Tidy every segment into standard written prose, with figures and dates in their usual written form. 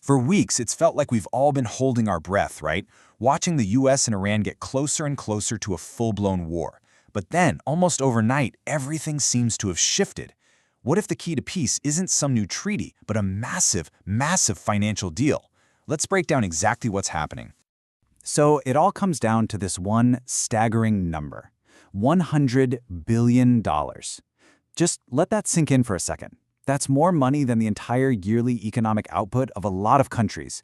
For weeks, it's felt like we've all been holding our breath, right? Watching the US and Iran get closer and closer to a full-blown war. But then, almost overnight, everything seems to have shifted. What if the key to peace isn't some new treaty, but a massive, massive financial deal? Let's break down exactly what's happening. So it all comes down to this one staggering number, $100 billion. Just let that sink in for a second. That's more money than the entire yearly economic output of a lot of countries.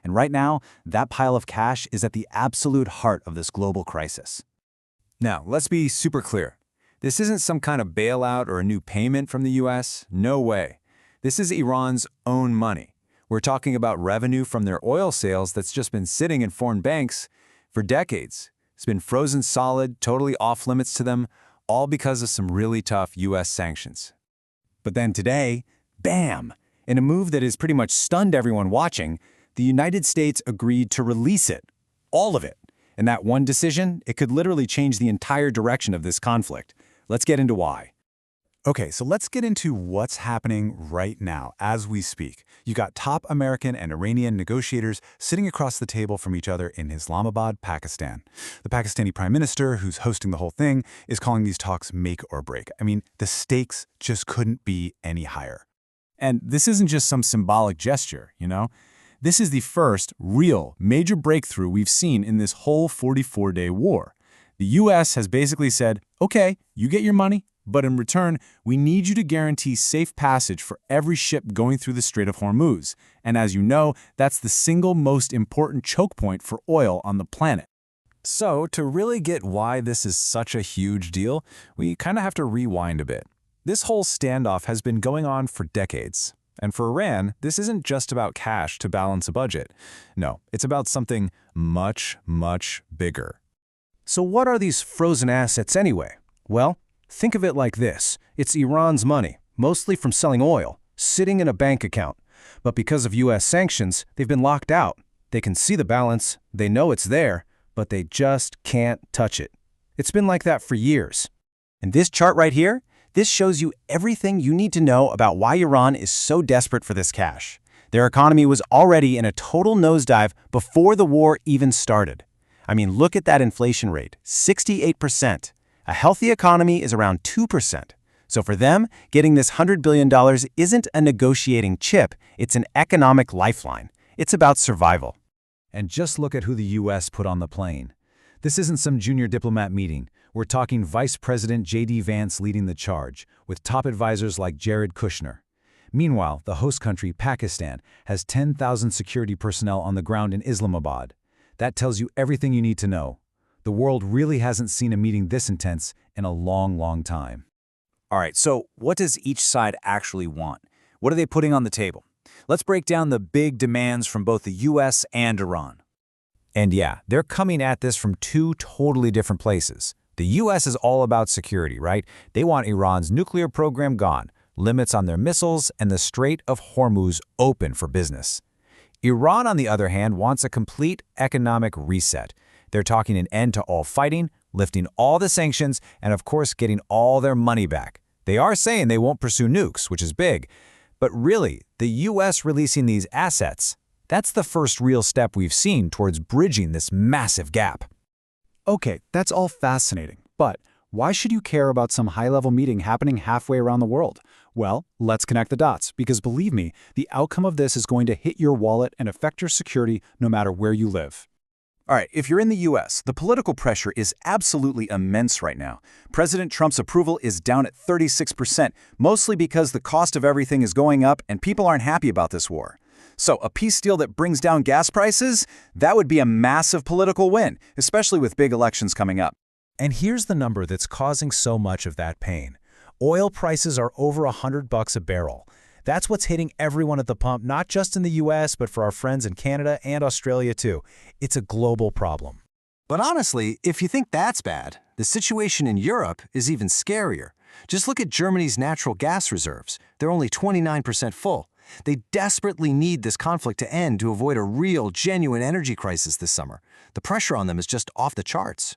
And right now, that pile of cash is at the absolute heart of this global crisis. Now, let's be super clear. This isn't some kind of bailout or a new payment from the US. No way. This is Iran's own money. We're talking about revenue from their oil sales that's just been sitting in foreign banks for decades. It's been frozen solid, totally off limits to them, all because of some really tough US sanctions. But then today, bam! In a move that has pretty much stunned everyone watching, the United States agreed to release it. All of it. And that one decision, it could literally change the entire direction of this conflict. Let's get into why. Okay, so let's get into what's happening right now as we speak. You got top American and Iranian negotiators sitting across the table from each other in Islamabad, Pakistan. The Pakistani prime minister, who's hosting the whole thing, is calling these talks make or break. I mean, the stakes just couldn't be any higher. And this isn't just some symbolic gesture, you know? This is the first real major breakthrough we've seen in this whole 44-day war. The US has basically said, okay, you get your money, but in return, we need you to guarantee safe passage for every ship going through the Strait of Hormuz. And as you know, that's the single most important choke point for oil on the planet. So, to really get why this is such a huge deal, we kind of have to rewind a bit. This whole standoff has been going on for decades. And for Iran, this isn't just about cash to balance a budget. No, it's about something much, much bigger. So what are these frozen assets anyway? Well, think of it like this. It's Iran's money, mostly from selling oil, sitting in a bank account. But because of US sanctions, they've been locked out. They can see the balance, they know it's there, but they just can't touch it. It's been like that for years. And this chart right here, this shows you everything you need to know about why Iran is so desperate for this cash. Their economy was already in a total nosedive before the war even started. I mean, look at that inflation rate, 68%. A healthy economy is around 2%. So for them, getting this $100 billion isn't a negotiating chip, it's an economic lifeline. It's about survival. And just look at who the US put on the plane. This isn't some junior diplomat meeting. We're talking Vice President J.D. Vance leading the charge, with top advisors like Jared Kushner. Meanwhile, the host country, Pakistan, has 10,000 security personnel on the ground in Islamabad. That tells you everything you need to know. The world really hasn't seen a meeting this intense in a long, long time. All right, so what does each side actually want? What are they putting on the table? Let's break down the big demands from both the US and Iran. And yeah, they're coming at this from two totally different places. The US is all about security, right? They want Iran's nuclear program gone, limits on their missiles, and the Strait of Hormuz open for business. Iran, on the other hand, wants a complete economic reset. They're talking an end to all fighting, lifting all the sanctions, and of course getting all their money back. They are saying they won't pursue nukes, which is big. But really, the US releasing these assets, that's the first real step we've seen towards bridging this massive gap. Okay, that's all fascinating, but why should you care about some high-level meeting happening halfway around the world? Well, let's connect the dots, because believe me, the outcome of this is going to hit your wallet and affect your security no matter where you live. All right, if you're in the US, the political pressure is absolutely immense right now. President Trump's approval is down at 36%, mostly because the cost of everything is going up and people aren't happy about this war. So a peace deal that brings down gas prices, that would be a massive political win, especially with big elections coming up. And here's the number that's causing so much of that pain. Oil prices are over $100 a barrel. That's what's hitting everyone at the pump, not just in the US, but for our friends in Canada and Australia too. It's a global problem. But honestly, if you think that's bad, the situation in Europe is even scarier. Just look at Germany's natural gas reserves. They're only 29% full. They desperately need this conflict to end to avoid a real, genuine energy crisis this summer. The pressure on them is just off the charts.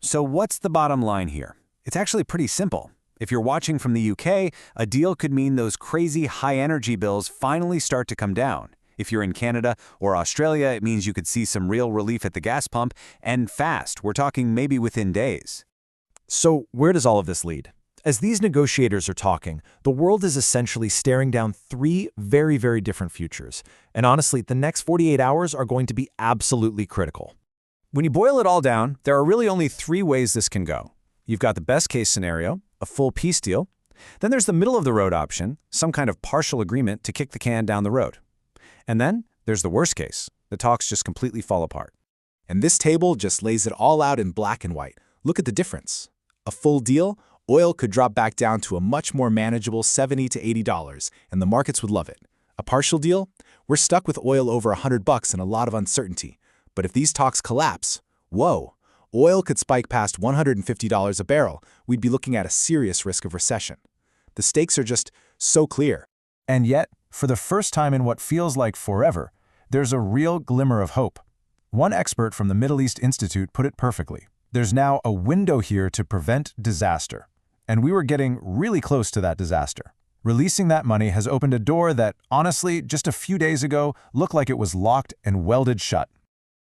So what's the bottom line here? It's actually pretty simple. If you're watching from the UK, a deal could mean those crazy high energy bills finally start to come down. If you're in Canada or Australia, it means you could see some real relief at the gas pump, and fast. We're talking maybe within days. So where does all of this lead? As these negotiators are talking, the world is essentially staring down three very, very different futures. And honestly, the next 48 hours are going to be absolutely critical. When you boil it all down, there are really only three ways this can go. You've got the best-case scenario, a full peace deal. Then there's the middle-of-the-road option, some kind of partial agreement to kick the can down the road. And then there's the worst case. The talks just completely fall apart. And this table just lays it all out in black and white. Look at the difference. A full deal, oil could drop back down to a much more manageable $70 to $80, and the markets would love it. A partial deal, we're stuck with oil over $100 and a lot of uncertainty. But if these talks collapse, whoa, oil could spike past $150 a barrel. We'd be looking at a serious risk of recession. The stakes are just so clear. And yet, for the first time in what feels like forever, there's a real glimmer of hope. One expert from the Middle East Institute put it perfectly. There's now a window here to prevent disaster. And we were getting really close to that disaster. Releasing that money has opened a door that, honestly, just a few days ago, looked like it was locked and welded shut.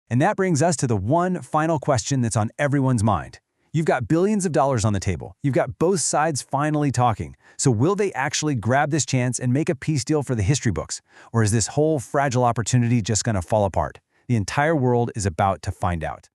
And that brings us to the one final question that's on everyone's mind. You've got billions of dollars on the table. You've got both sides finally talking. So will they actually grab this chance and make a peace deal for the history books? Or is this whole fragile opportunity just going to fall apart? The entire world is about to find out.